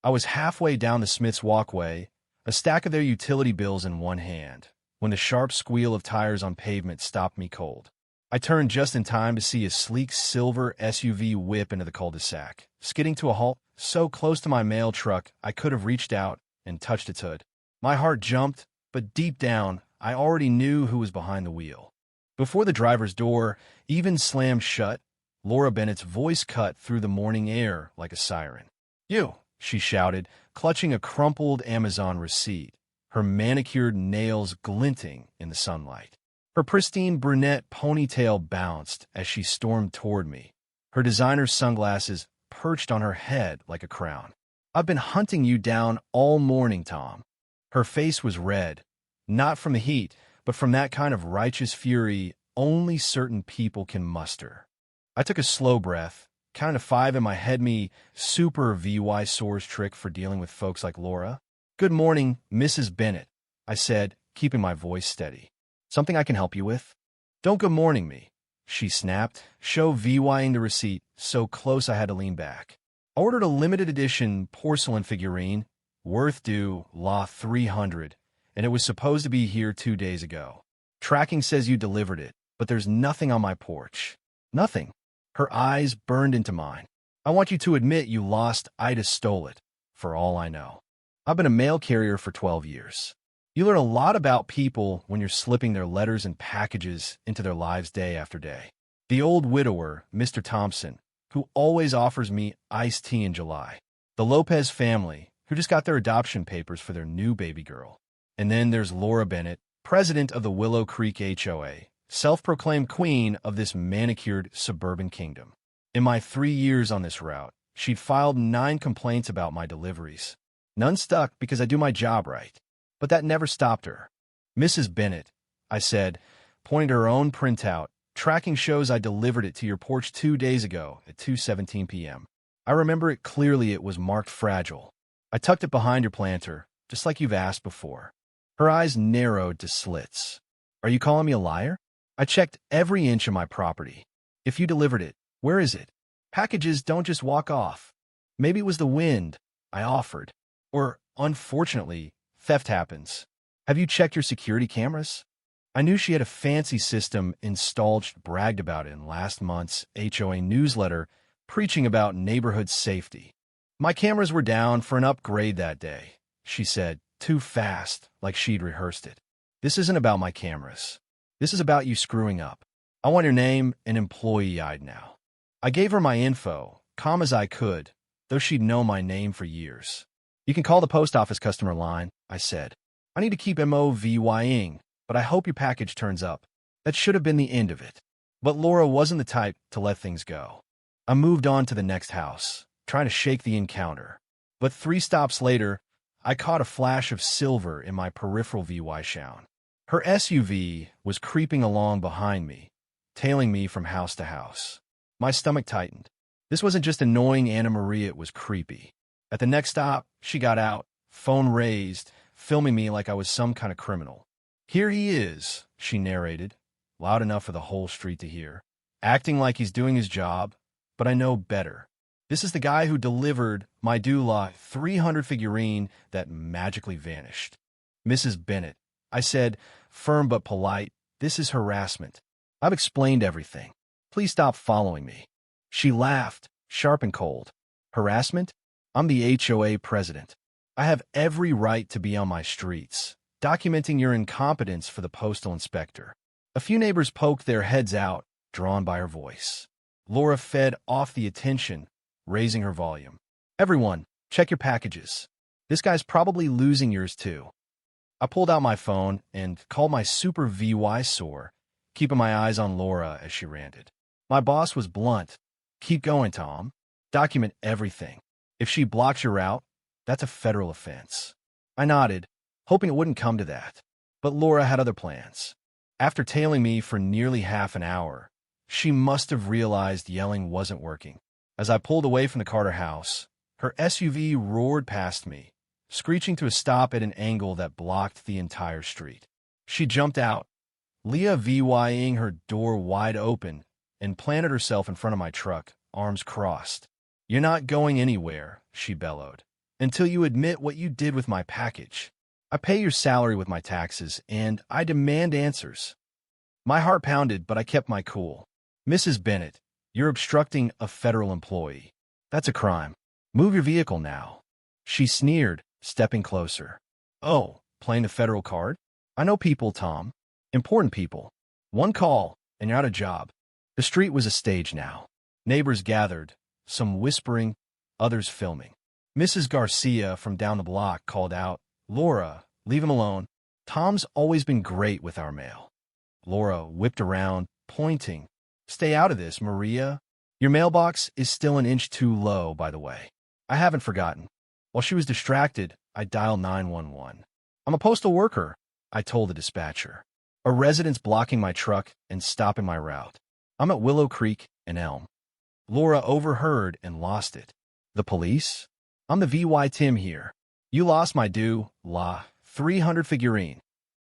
I was halfway down the Smith's walkway, a stack of their utility bills in one hand, when the sharp squeal of tires on pavement stopped me cold. I turned just in time to see a sleek silver SUV whip into the cul-de-sac, skidding to a halt so close to my mail truck I could have reached out and touched its hood. My heart jumped, but deep down, I already knew who was behind the wheel. Before the driver's door even slammed shut, Laura Bennett's voice cut through the morning air like a siren. "You," she shouted, clutching a crumpled Amazon receipt, her manicured nails glinting in the sunlight. Her pristine brunette ponytail bounced as she stormed toward me, her designer sunglasses perched on her head like a crown. "I've been hunting you down all morning, Tom." Her face was red, not from the heat, but from that kind of righteous fury only certain people can muster. I took a slow breath, counting to 5 in my head, me super VY source trick for dealing with folks like Laura. "Good morning, Mrs. Bennett," I said, keeping my voice steady. "Something I can help you with?" "Don't good morning me," she snapped, show VYing the receipt so close I had to lean back. "I ordered a limited edition porcelain figurine, worth due law 300, and it was supposed to be here 2 days ago. Tracking says you delivered it, but there's nothing on my porch." "Nothing?" Her eyes burned into mine. "I want you to admit you lost Ida stole it, for all I know. I've been a mail carrier for 12 years. You learn a lot about people when you're slipping their letters and packages into their lives day after day. The old widower, Mr. Thompson, who always offers me iced tea in July. The Lopez family, who just got their adoption papers for their new baby girl. And then there's Laura Bennett, president of the Willow Creek HOA, self-proclaimed queen of this manicured suburban kingdom. In my 3 years on this route, she'd filed 9 complaints about my deliveries. None stuck because I do my job right. But that never stopped her. "Mrs. Bennett," I said, pointing to her own printout, "tracking shows I delivered it to your porch 2 days ago at 2:17 p.m. I remember it clearly. It was marked fragile. I tucked it behind your planter, just like you've asked before." Her eyes narrowed to slits. "Are you calling me a liar? I checked every inch of my property. If you delivered it, where is it? Packages don't just walk off." "Maybe it was the wind," I offered. "Or, unfortunately, theft happens. Have you checked your security cameras?" I knew she had a fancy system installed. She bragged about it in last month's HOA newsletter, preaching about neighborhood safety. "My cameras were down for an upgrade that day," she said, too fast, like she'd rehearsed it. "This isn't about my cameras. This is about you screwing up. I want your name and employee ID now." I gave her my info, calm as I could, though she'd known my name for years. "You can call the post office customer line," I said. "I need to keep MOVYing, but I hope your package turns up." That should have been the end of it. But Laura wasn't the type to let things go. I moved on to the next house, trying to shake the encounter. But 3 stops later, I caught a flash of silver in my peripheral VY shone. Her SUV was creeping along behind me, tailing me from house to house. My stomach tightened. This wasn't just annoying Anna Maria, it was creepy. At the next stop, she got out, phone raised, filming me like I was some kind of criminal. "Here he is," she narrated, loud enough for the whole street to hear, "acting like he's doing his job, but I know better. This is the guy who delivered my Dula 300 figurine that magically vanished." "Mrs. Bennett," I said, firm but polite, "this is harassment. I've explained everything. Please stop following me." She laughed, sharp and cold. "Harassment? I'm the HOA president. I have every right to be on my streets, documenting your incompetence for the postal inspector." A few neighbors poked their heads out, drawn by her voice. Laura fed off the attention, raising her volume. "Everyone, check your packages. This guy's probably losing yours too." I pulled out my phone and called my super VY sore, keeping my eyes on Laura as she ranted. My boss was blunt. "Keep going, Tom. Document everything. If she blocks your route, that's a federal offense." I nodded, hoping it wouldn't come to that. But Laura had other plans. After tailing me for nearly half an hour, she must have realized yelling wasn't working. As I pulled away from the Carter house, her SUV roared past me, screeching to a stop at an angle that blocked the entire street. She jumped out, Leah VYing her door wide open, and planted herself in front of my truck, arms crossed. "You're not going anywhere," she bellowed. until you admit what you did with my package. I pay your salary with my taxes, and I demand answers." My heart pounded, but I kept my cool. "Mrs. Bennett, you're obstructing a federal employee. That's a crime. Move your vehicle now." She sneered, stepping closer. "Oh, playing the federal card? I know people, Tom. Important people. One call, and you're out of job." The street was a stage now. Neighbors gathered, some whispering, others filming. Mrs. Garcia from down the block called out, "Laura, leave him alone. Tom's always been great with our mail." Laura whipped around, pointing. "Stay out of this, Maria. Your mailbox is still an inch too low, by the way." I haven't forgotten. While she was distracted, I dialed 911. "I'm a postal worker," I told the dispatcher. "A resident's blocking my truck and stopping my route. I'm at Willow Creek and Elm." Laura overheard and lost it. "The police? I'm the VY Tim here. You lost my due, la, 300 figurine."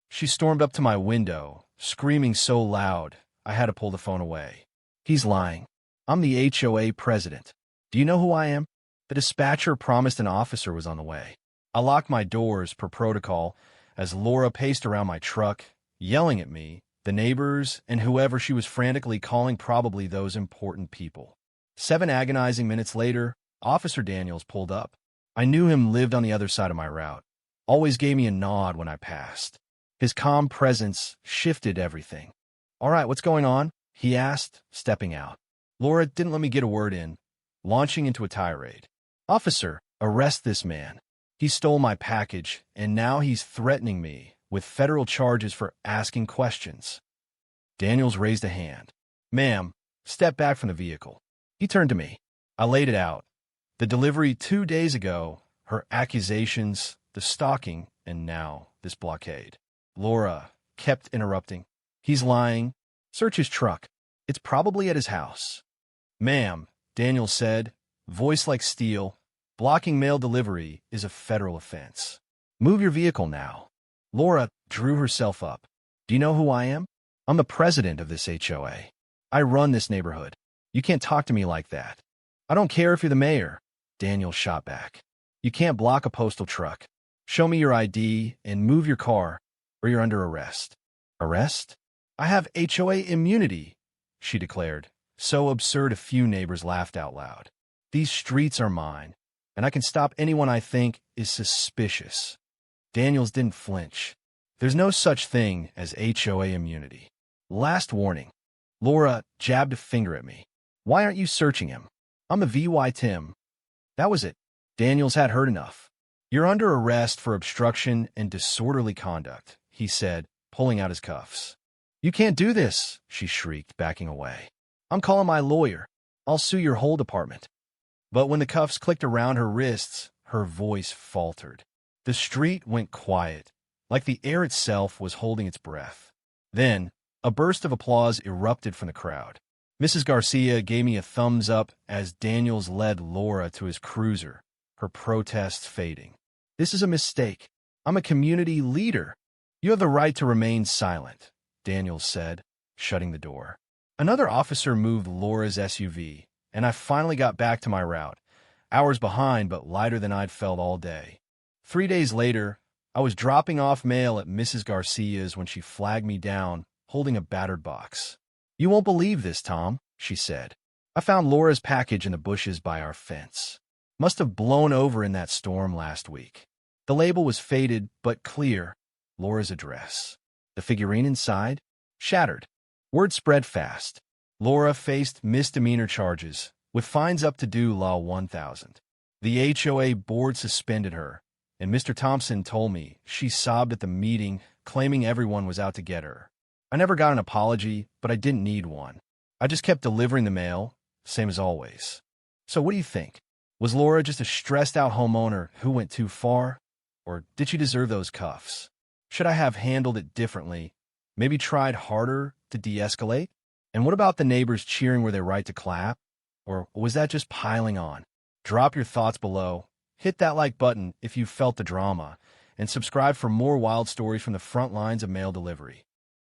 She stormed up to my window, screaming so loud I had to pull the phone away. "He's lying. I'm the HOA president. Do you know who I am?" The dispatcher promised an officer was on the way. I locked my doors per protocol as Laura paced around my truck, yelling at me, the neighbors, and whoever she was frantically calling, probably those important people. 7 agonizing minutes later, Officer Daniels pulled up. I knew him lived on the other side of my route. Always gave me a nod when I passed. His calm presence shifted everything. "All right, what's going on?" he asked, stepping out. Laura didn't let me get a word in, launching into a tirade. "Officer, arrest this man. He stole my package, and now he's threatening me with federal charges for asking questions." Daniels raised a hand. "Ma'am, step back from the vehicle." He turned to me. I laid it out. The delivery 2 days ago, her accusations, the stalking, and now this blockade. Laura kept interrupting. "He's lying. Search his truck. It's probably at his house." "Ma'am," Daniel said, voice like steel, "blocking mail delivery is a federal offense. Move your vehicle now." Laura drew herself up. "Do you know who I am? I'm the president of this HOA. I run this neighborhood. You can't talk to me like that." "I don't care if you're the mayor," Daniel shot back. "You can't block a postal truck. Show me your ID and move your car, or you're under arrest." "Arrest? I have HOA immunity," she declared. So absurd a few neighbors laughed out loud. "These streets are mine, and I can stop anyone I think is suspicious." Daniels didn't flinch. "There's no such thing as HOA immunity. Last warning." Laura jabbed a finger at me. "Why aren't you searching him? I'm the VY Tim." That was it. Daniels had heard enough. "You're under arrest for obstruction and disorderly conduct," he said, pulling out his cuffs. "You can't do this," she shrieked, backing away. "I'm calling my lawyer. I'll sue your whole department." But when the cuffs clicked around her wrists, her voice faltered. The street went quiet, like the air itself was holding its breath. Then, a burst of applause erupted from the crowd. Mrs. Garcia gave me a thumbs up as Daniels led Laura to his cruiser, her protests fading. "This is a mistake. I'm a community leader. You have the right to remain silent," Daniels said, shutting the door. Another officer moved Laura's SUV, and I finally got back to my route, hours behind but lighter than I'd felt all day. 3 days later, I was dropping off mail at Mrs. Garcia's when she flagged me down, holding a battered box. "You won't believe this, Tom," she said. "I found Laura's package in the bushes by our fence. Must have blown over in that storm last week." The label was faded but clear, Laura's address. The figurine inside? Shattered. Word spread fast. Laura faced misdemeanor charges, with fines up to due law 1,000. The HOA board suspended her, and Mr. Thompson told me she sobbed at the meeting, claiming everyone was out to get her. I never got an apology, but I didn't need one. I just kept delivering the mail, same as always. So what do you think? Was Laura just a stressed-out homeowner who went too far? Or did she deserve those cuffs? Should I have handled it differently? Maybe tried harder to de-escalate? And what about the neighbors cheering were they right to clap? Or was that just piling on? Drop your thoughts below. Hit that like button if you felt the drama. And subscribe for more wild stories from the front lines of mail delivery.